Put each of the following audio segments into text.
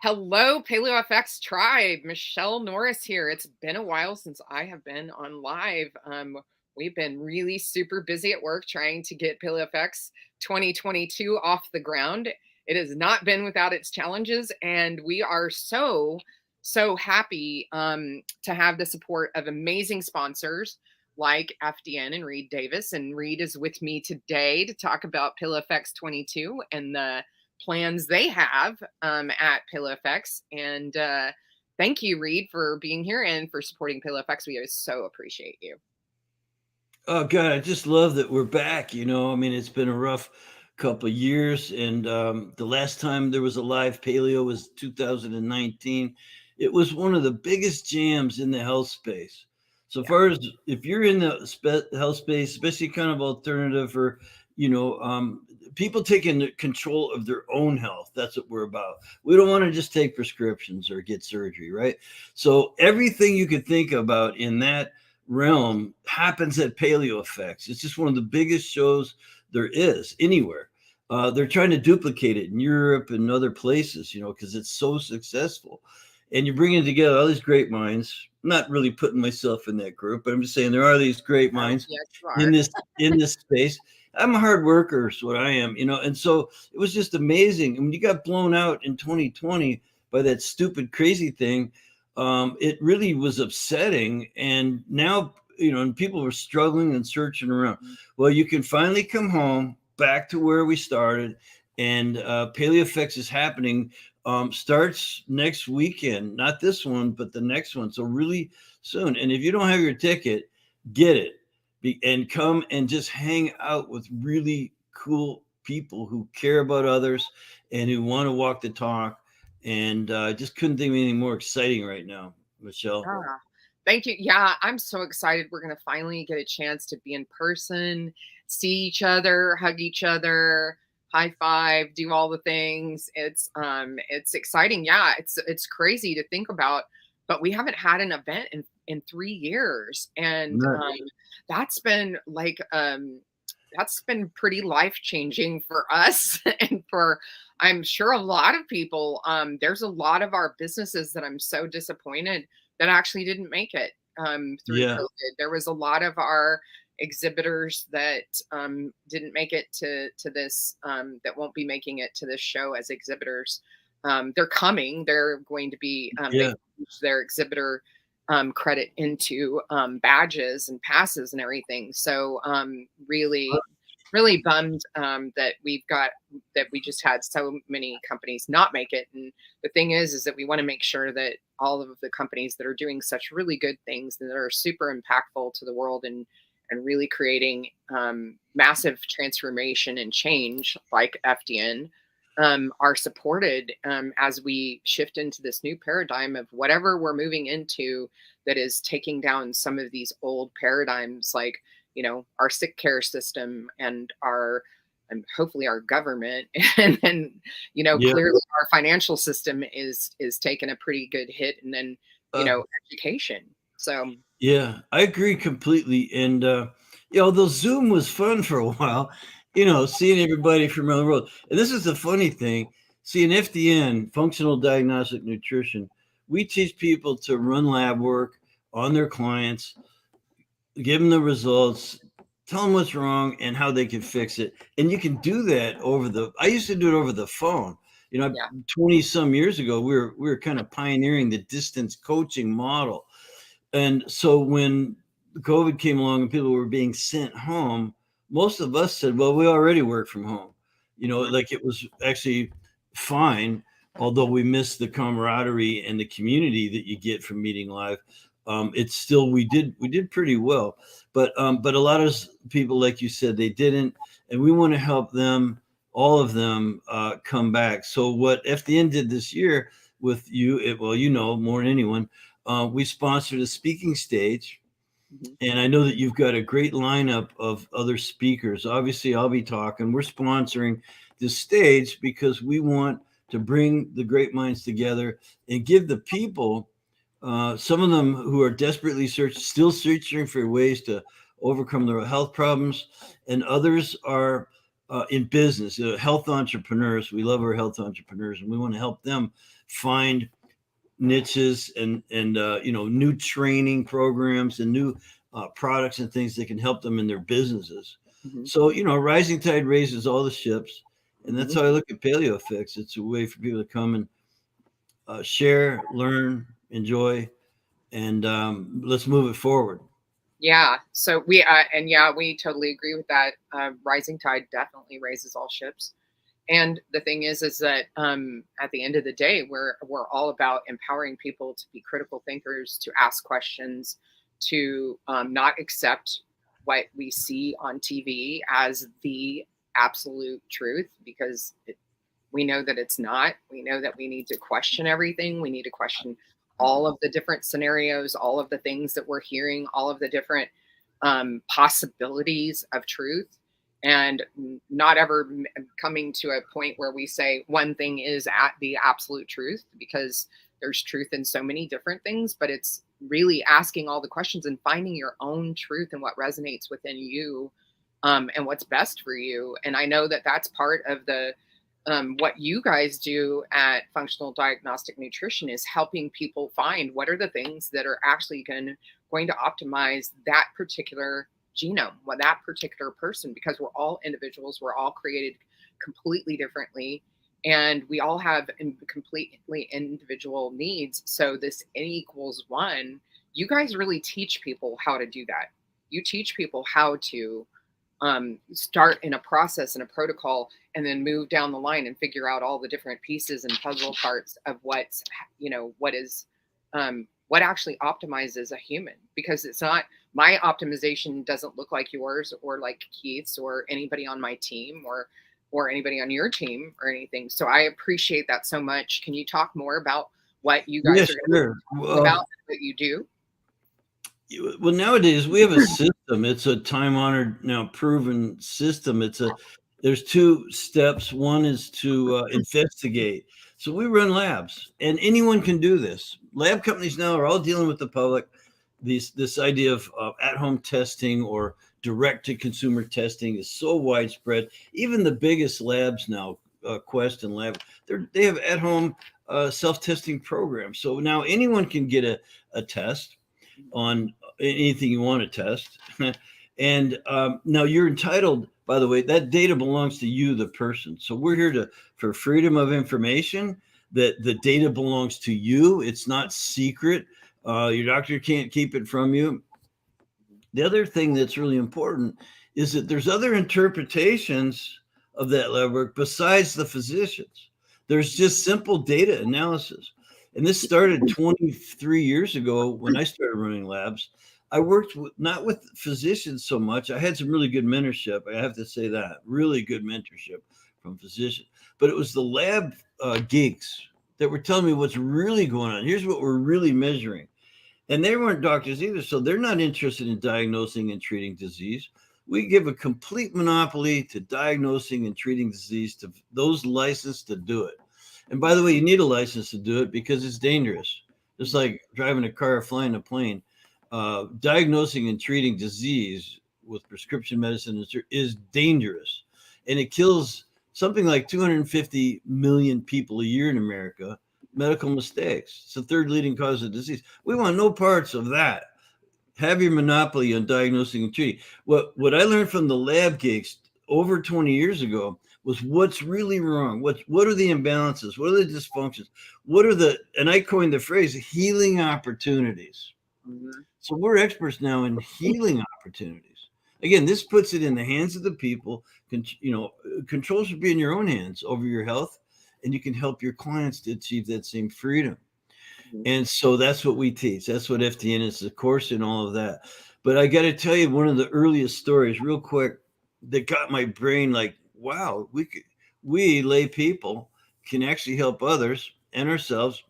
Hello, Paleo FX tribe. Michelle Norris here. It's been a while since I have been on live. We've been really super busy at work trying to get Paleo FX 2022 off the ground. It has not been without its challenges, and we are so happy to have the support of amazing sponsors like FDN and Reed Davis. And Reed is with me today to talk about Paleo FX 22 and the plans they have at Paleo FX. And thank you, Reed, for being here and for supporting Paleo FX. We so appreciate you. Oh God, I just love that we're back. I mean, it's been a rough couple of years, and the last time there was a live paleo was 2019. It was one of the biggest jams in the health space. So far as if you're in the health space, especially kind of alternative or people taking control of their own health. That's what we're about. We don't want to just take prescriptions or get surgery, right? So everything you could think about in that realm happens at Paleo Effects. It's just one of the biggest shows there is anywhere. They're trying to duplicate it in Europe and other places, because it's so successful. And you're bringing together all these great minds. I'm not really putting myself in that group, but I'm just saying there are these great minds in this space. I'm a hard worker, is what I am, and so it was just amazing. And when you got blown out in 2020 by that stupid, crazy thing, it really was upsetting. And now, and people were struggling and searching around. Well, you can finally come home back to where we started, and Paleo Effects is happening. Starts next weekend, not this one, but the next one. So really soon. And if you don't have your ticket, get it and come and just hang out with really cool people who care about others and who want to walk the talk. And I just couldn't think of anything more exciting right now, Michelle. Thank you. Yeah, I'm so excited. We're going to finally get a chance to be in person, see each other, hug each other, high five, do all the things. It's exciting. Yeah, it's crazy to think about, but we haven't had an event in 3 years, and that's been like that's been pretty life changing for us and for I'm sure a lot of people. There's a lot of our businesses that I'm so disappointed that actually didn't make it through COVID. There was a lot of our exhibitors that didn't make it to this, that won't be making it to this show as exhibitors. They're coming. They're going to be they use their exhibitor credit into badges and passes and everything. So really bummed that we just had so many companies not make it. And the thing is that we want to make sure that all of the companies that are doing such really good things that are super impactful to the world and really creating massive transformation and change like FDN are supported as we shift into this new paradigm of whatever we're moving into that is taking down some of these old paradigms, like our sick care system and hopefully our government, and then clearly our financial system is taking a pretty good hit, and then education. So yeah, I agree completely. And although Zoom was fun for a while, seeing everybody from around the world. And this is the funny thing: seeing FDN, Functional Diagnostic Nutrition, we teach people to run lab work on their clients, give them the results, tell them what's wrong and how they can fix it. And you can do that I used to do it over the phone. 20 some years ago, we were kind of pioneering the distance coaching model. And so when COVID came along and people were being sent home, most of us said, well, we already work from home. Like it was actually fine, although we missed the camaraderie and the community that you get from meeting live. It's still we did pretty well, but a lot of people, like you said, they didn't, and we want to help them, all of them, come back. So what FDN did this year with you, more than anyone, we sponsored a speaking stage, and I know that you've got a great lineup of other speakers. Obviously, I'll be talking. We're sponsoring this stage because we want to bring the great minds together and give the people. Some of them who are desperately still searching for ways to overcome their health problems, and others are in business, health entrepreneurs. We love our health entrepreneurs, and we want to help them find niches and new training programs and new products and things that can help them in their businesses. Mhm. So rising tide raises all the ships, and that's Mhm. how I look at Paleo Fix. It's a way for people to come and share, learn, enjoy, and let's move it forward. Yeah. So we and yeah, we totally agree with that. Rising tide definitely raises all ships. And the thing is that at the end of the day, we're all about empowering people to be critical thinkers, to ask questions, to not accept what we see on TV as the absolute truth, because we know that it's not. We know that we need to question everything. We need to question all of the different scenarios, all of the things that we're hearing, all of the different possibilities of truth, and not ever coming to a point where we say one thing is at the absolute truth, because there's truth in so many different things. But it's really asking all the questions and finding your own truth and what resonates within you, and what's best for you. And I know that that's part of the what you guys do at Functional Diagnostic Nutrition is helping people find what are the things that are actually going to optimize that particular genome, what that particular person, because we're all individuals, we're all created completely differently, and we all have completely individual needs. So this N equals one, you guys really teach people how to do that. You teach people how to start in a process and a protocol, and then move down the line and figure out all the different pieces and puzzle parts of what is what actually optimizes a human. Because it's not, my optimization doesn't look like yours or like Keith's or anybody on my team or anybody on your team or anything. So I appreciate that so much. Can you talk more about what you guys Yes, are going to be sure. talking about, what you do? Well, nowadays we have a system. It's a time honored, now proven system. There's two steps. One is to investigate. So we run labs, and anyone can do this. Lab companies now are all dealing with the public. This idea of at home testing or direct to consumer testing is so widespread. Even the biggest labs now, Quest and Lab, they have at home self testing programs. So now anyone can get a test on anything you want to test. And now you're entitled, by the way, that data belongs to you, the person. So we're here for freedom of information, that the data belongs to you. It's not secret. Your doctor can't keep it from you. The other thing that's really important is that there's other interpretations of that lab work besides the physicians. There's just simple data analysis. And this started 23 years ago when I started running labs. I worked not with physicians so much. I had some really good mentorship. I have to say that, really good mentorship from physicians. But it was the lab geeks that were telling me what's really going on. Here's what we're really measuring. And they weren't doctors either, so they're not interested in diagnosing and treating disease. We give a complete monopoly to diagnosing and treating disease to those licensed to do it. And by the way, you need a license to do it because it's dangerous. Just like driving a car or flying a plane. Diagnosing and treating disease with prescription medicine is dangerous. And it kills something like 250 million people a year in America. Medical mistakes. It's the third leading cause of disease. We want no parts of that. Have your monopoly on diagnosing and treating. What I learned from the lab geeks over 20 years ago was what's really wrong. What are the imbalances? What are the dysfunctions? And I coined the phrase healing opportunities. Mm-hmm. So we're experts now in healing opportunities. Again, this puts it in the hands of the people. Control should be in your own hands over your health, and you can help your clients to achieve that same freedom. And so that's what we teach. That's what FTN is, the course and all of that. But I got to tell you, one of the earliest stories, real quick, that got my brain like, wow, we lay people can actually help others and ourselves.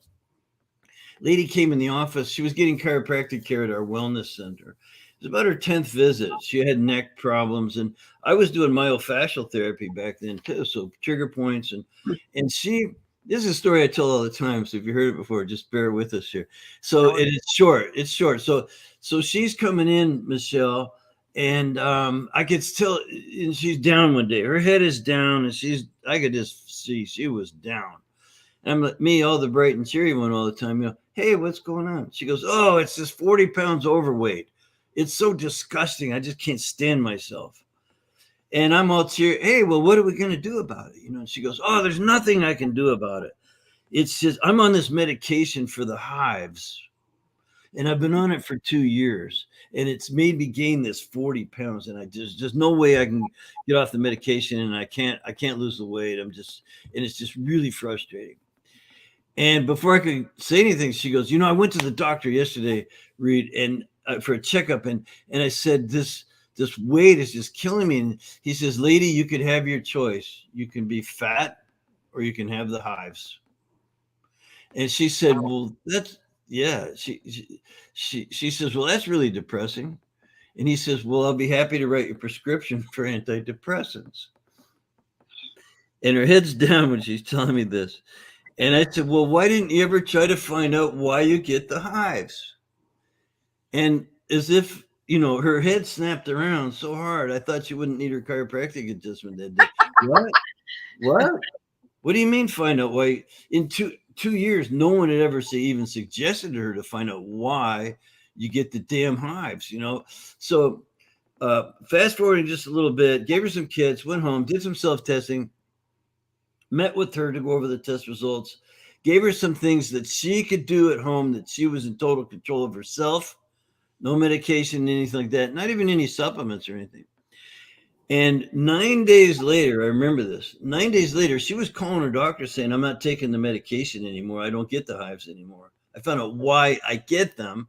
Lady came in the office. She was getting chiropractic care at our wellness center. It was about her 10th visit. She had neck problems, and I was doing myofascial therapy back then too. So trigger points, and she. This is a story I tell all the time. So if you heard it before, just bear with us here. So it is short. It's short. So she's coming in, Michelle, And I could still, and she's down one day. Her head is down, and I could just see she was down. And I'm like, me, all the bright and cheery one all the time, hey, what's going on? She goes, oh, it's just 40 pounds overweight. It's so disgusting. I just can't stand myself. And I'm all cheery. Hey, well, what are we going to do about it? And she goes, oh, there's nothing I can do about it. It's just, I'm on this medication for the hives, and I've been on it for 2 years, and it's made me gain this 40 pounds. And just no way I can get off the medication, and I can't lose the weight. And it's just really frustrating. And before I could say anything, she goes, I went to the doctor yesterday, Reed, and for a checkup, and I said, this weight is just killing me. And he says, lady, you could have your choice. You can be fat, or you can have the hives. And she said, well, that's, yeah. She says, well, that's really depressing. And he says, well, I'll be happy to write your prescription for antidepressants. And her head's down when she's telling me this. And I said, well, why didn't you ever try to find out why you get the hives? And as if, her head snapped around so hard, I thought she wouldn't need her chiropractic adjustment that day. What? What? What do you mean find out why? In two years, no one had ever even suggested to her to find out why you get the damn hives, So fast forwarding just a little bit, gave her some kits, went home, did some self-testing, met with her to go over the test results, gave her some things that she could do at home, that she was in total control of herself, no medication, anything like that, not even any supplements or anything. And 9 days later, I remember this, 9 days later, she was calling her doctor saying, I'm not taking the medication anymore. I don't get the hives anymore. I found out why I get them.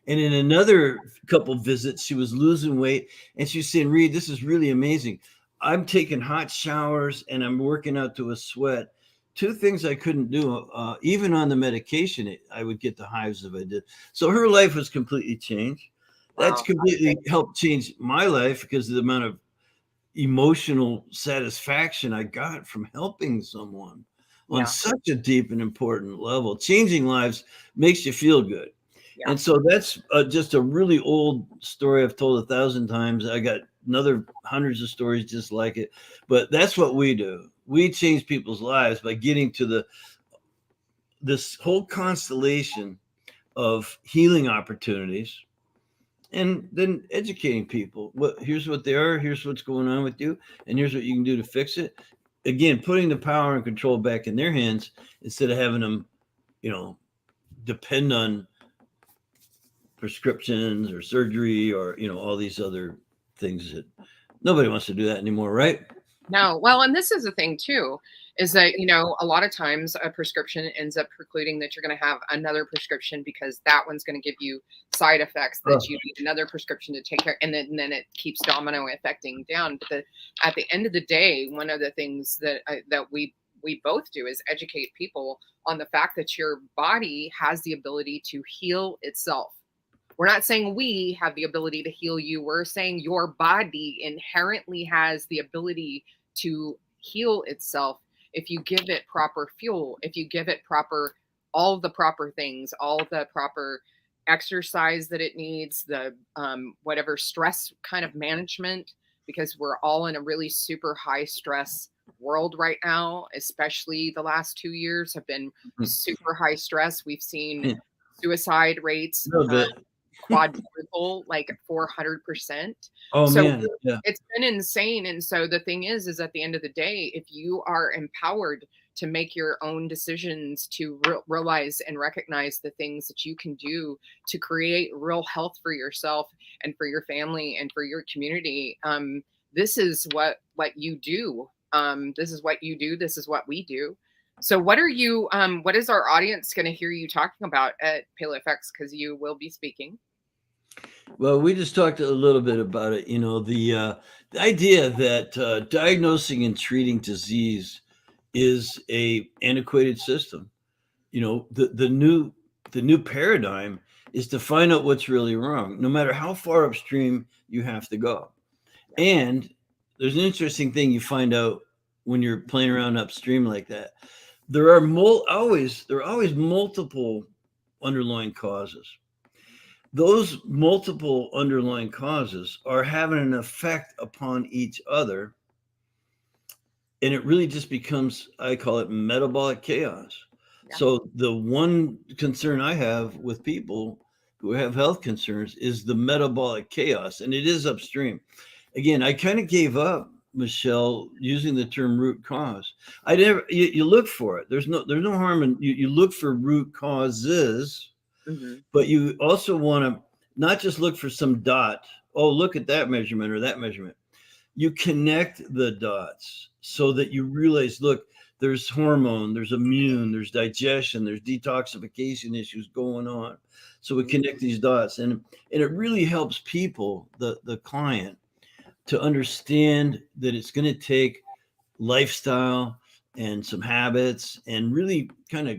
And in another couple visits, she was losing weight. And she was saying, Reed, this is really amazing. I'm taking hot showers and I'm working out to a sweat. Two things I couldn't do, even on the medication, I would get the hives if I did. So her life was completely changed. That's completely helped change my life because of the amount of emotional satisfaction I got from helping someone on such a deep and important level. Changing lives makes you feel good. Yeah. And so that's just a really old story I've told 1,000 times. I got another hundreds of stories just like it. But that's what we do. We change people's lives by getting to this whole constellation of healing opportunities, and then educating people. Here's what they are, here's what's going on with you, and here's what you can do to fix it. Again, putting the power and control back in their hands instead of having them, depend on prescriptions or surgery or, all these other things that nobody wants to do that anymore, right? No. Well, and this is the thing too, is that, a lot of times a prescription ends up precluding that you're going to have another prescription because that one's going to give you side effects that you need another prescription to take care. And then it keeps domino affecting down. But at the end of the day, one of the things that we both do is educate people on the fact that your body has the ability to heal itself. We're not saying we have the ability to heal you. We're saying your body inherently has the ability to heal itself if you give it proper fuel, if you give it all the proper things, all the proper exercise that it needs, the whatever stress kind of management, because we're all in a really super high stress world right now, especially the last 2 years have been super high stress. We've seen suicide rates quadruple, like 400%. Oh, so man. Yeah. It's been insane. And so the thing is at the end of the day, if you are empowered to make your own decisions, to realize and recognize the things that you can do to create real health for yourself and for your family and for your community, this is what you do. This is what you do. This is what we do. So what is our audience going to hear you talking about at Paleo FX? Because you will be speaking. Well, we just talked a little bit about it. The idea that diagnosing and treating disease is a antiquated system. The new paradigm is to find out what's really wrong, no matter how far upstream you have to go. And there's an interesting thing you find out when you're playing around upstream like that. There are always multiple underlying causes. those multiple underlying causes are having an effect upon each other. And it really just becomes, I call it metabolic chaos. Yeah. So the one concern I have with people who have health concerns is the metabolic chaos, and it is upstream. Again, I kind of gave up, Michelle, using the term root cause. I never you look for it. There's no harm in you look for root causes, Hmm. but you also want to not just look for some dot. Oh, look at that measurement or that measurement. You connect the dots so that you realize, look, there's hormone, there's immune, there's digestion, there's detoxification issues going on. So we connect these dots, and it really helps people, the client, to understand that it's going to take lifestyle and some habits, and really kind of,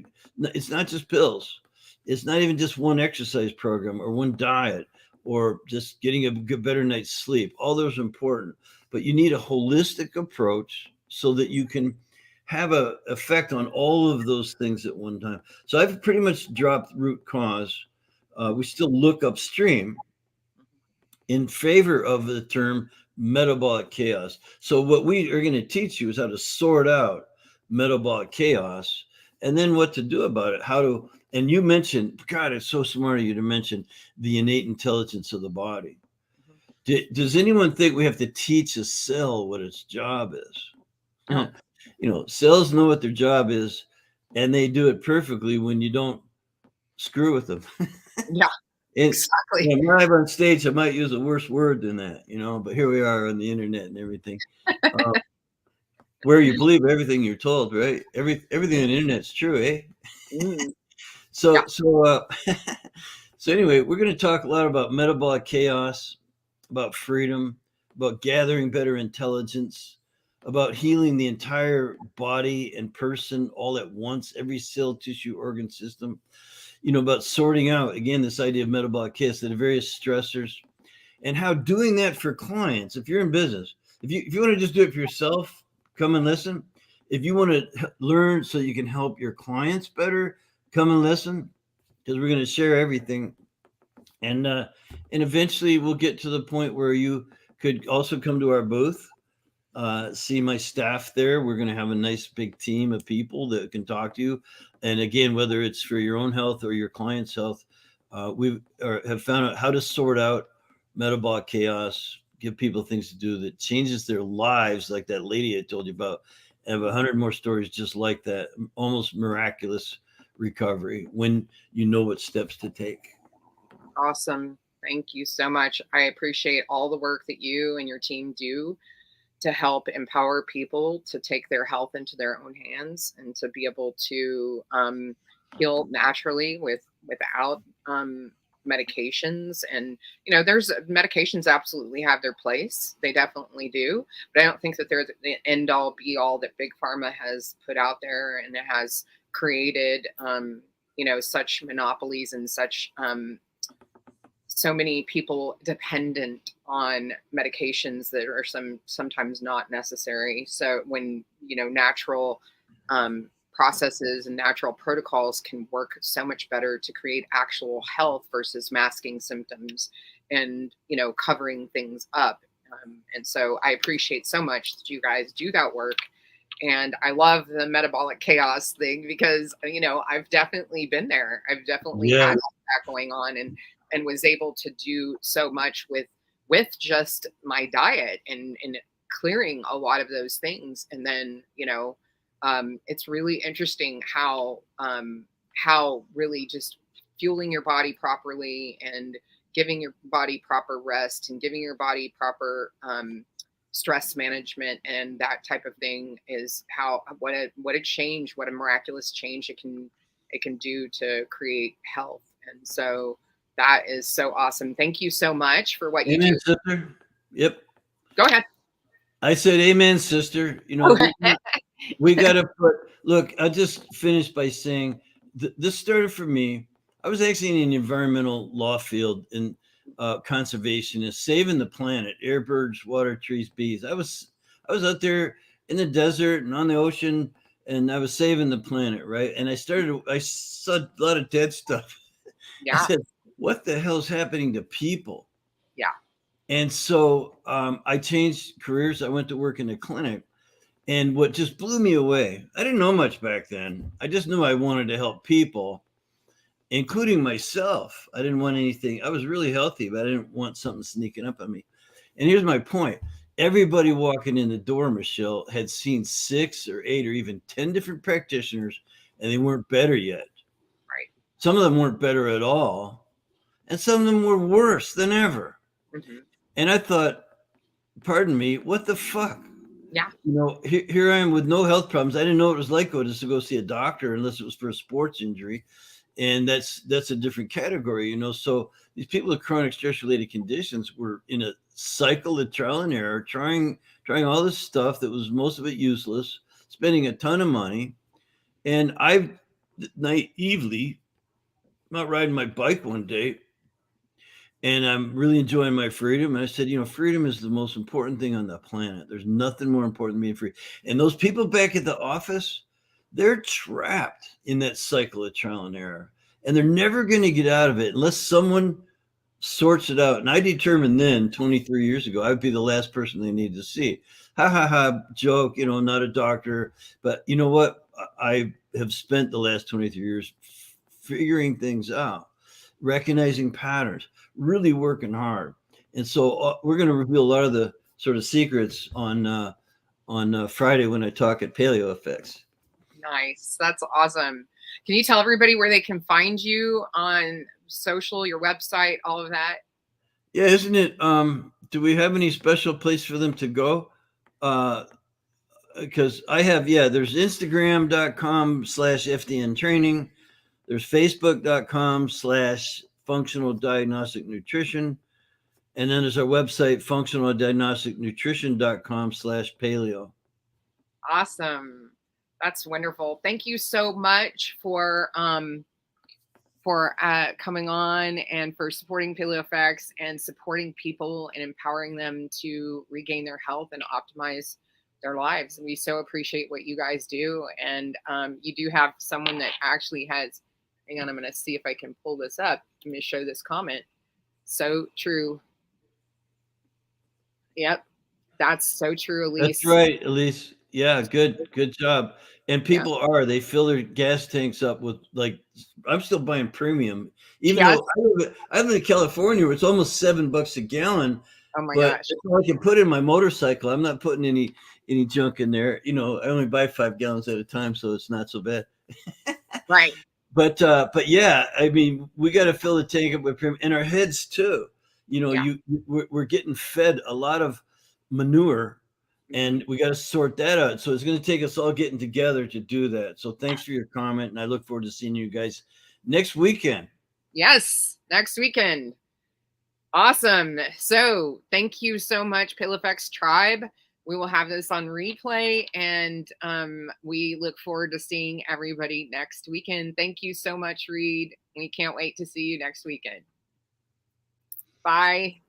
it's not just pills. It's not even just one exercise program or one diet or just getting a good, better night's sleep. All those are important, but you need a holistic approach so that you can have a effect on all of those things at one time. So I've pretty much dropped root cause. We still look upstream in favor of the term metabolic chaos. So, what we are going to teach you is how to sort out metabolic chaos and then what to do about it. How to, and you mentioned, God, it's so smart of you to mention the innate intelligence of the body. Does anyone think we have to teach a cell what its job is? No. Cells know what their job is, and they do it perfectly when you don't screw with them. Yeah. And Exactly. live on stage, I might use a worse word than that, but here we are on the internet and everything, uh, where you believe everything you're told, right? Everything on the internet's true, eh? Mm. Yeah. So, so anyway, we're going to talk a lot about metabolic chaos, about freedom, about gathering better intelligence, about healing the entire body and person all at once, every cell, tissue, organ system. About sorting out again this idea of metabolic chaos, the various stressors, and how doing that for clients. If you're in business, if you want to just do it for yourself, come and listen. If you want to learn so you can help your clients better, come and listen, because we're going to share everything. And eventually we'll get to the point where you could also come to our booth, see my staff there. We're going to have a nice big team of people that can talk to you. And again, whether it's for your own health or your client's health, we have found out how to sort out metabolic chaos, give people things to do that changes their lives, like that lady I told you about. I have 100 more stories just like that, almost miraculous recovery when you know what steps to take. Awesome. Thank you so much. I appreciate all the work that you and your team do to help empower people to take their health into their own hands and to be able to heal naturally without medications. And there's medications absolutely have their place. They definitely do, but I don't think that they're the end all be all that big pharma has put out there, and it has created such monopolies and such so many people dependent on medications that are sometimes not necessary. So when natural processes and natural protocols can work so much better to create actual health versus masking symptoms and covering things up. And so I appreciate so much that you guys do that work. And I love the metabolic chaos thing because I've definitely been there. I've definitely Yeah. had that going on, and was able to do so much with just my diet and clearing a lot of those things. And then it's really interesting how really just fueling your body properly and giving your body proper rest and giving your body proper stress management and that type of thing is what a change, what a miraculous change it can do to create health. And so that is so awesome. Thank you so much for what you Amen, do. sister. Yep. Go ahead. I said, amen, sister. We got to put, look, I just finished by saying this started for me. I was actually in the environmental law field in conservationist, saving the planet, air, birds, water, trees, bees. I was out there in the desert and on the ocean, and I was saving the planet, right? And I saw a lot of dead stuff. I Yeah. said, what the hell's happening to people? Yeah. And so I changed careers. I went to work in a clinic. And what just blew me away, I didn't know much back then. I just knew I wanted to help people, including myself. I didn't want anything. I was really healthy, but I didn't want something sneaking up on me. And here's my point. Everybody walking in the door, Michelle, had seen 6 or 8 or even 10 different practitioners, and they weren't better yet. Right. Some of them weren't better at all, and some of them were worse than ever. Hmm. And I thought, pardon me, what the fuck? Yeah. Here I am with no health problems. I didn't know what it was like just to go see a doctor unless it was for a sports injury, and that's a different category. So these people with chronic stress-related conditions were in a cycle of trial and error, trying all this stuff that was most of it useless, spending a ton of money, and I naively, I'm out riding my bike one day, and I'm really enjoying my freedom. And I said, freedom is the most important thing on the planet. There's nothing more important than being free. And those people back at the office, they're trapped in that cycle of trial and error. And they're never going to get out of it unless someone sorts it out. And I determined then, 23 years ago, I'd be the last person they needed to see. Ha ha ha, joke, not a doctor. But you know what? I have spent the last 23 years figuring things out, recognizing patterns, really working hard. And so we're going to reveal a lot of the sort of secrets on Friday when I talk at Paleo Effects. Nice. That's awesome. Can you tell everybody where they can find you on social, your website, all of that? Yeah, isn't it? Do we have any special place for them to go? Because I have, there's Instagram.com/FDN training. There's Facebook.com/functional diagnostic nutrition. And then there's our website, functionaldiagnosticnutrition.com/paleo. Awesome. That's wonderful. Thank you so much for coming on and for supporting Paleo Effects and supporting people and empowering them to regain their health and optimize their lives. And we so appreciate what you guys do. And you do have someone that actually has, hang on, I'm going to see if I can pull this up. Let me show this comment. So true. Yep. That's so true, Elise. That's right, Elise. Yeah, good job. And people they fill their gas tanks up with, like, I'm still buying premium, even though I live in California where it's almost $7 a gallon. Oh my but gosh. It's all I can put in my motorcycle. I'm not putting any junk in there. I only buy 5 gallons at a time, so it's not so bad. Right. But yeah, I mean, we got to fill the tank up with premium, and our heads too. We're getting fed a lot of manure, and we got to sort that out. So it's going to take us all getting together to do that. So thanks for your comment, and I look forward to seeing you guys next weekend. Yes, next weekend. Awesome. So thank you so much, Paleo Effects Tribe. We will have this on replay, and we look forward to seeing everybody next weekend. Thank you so much, Reed. We can't wait to see you next weekend. Bye.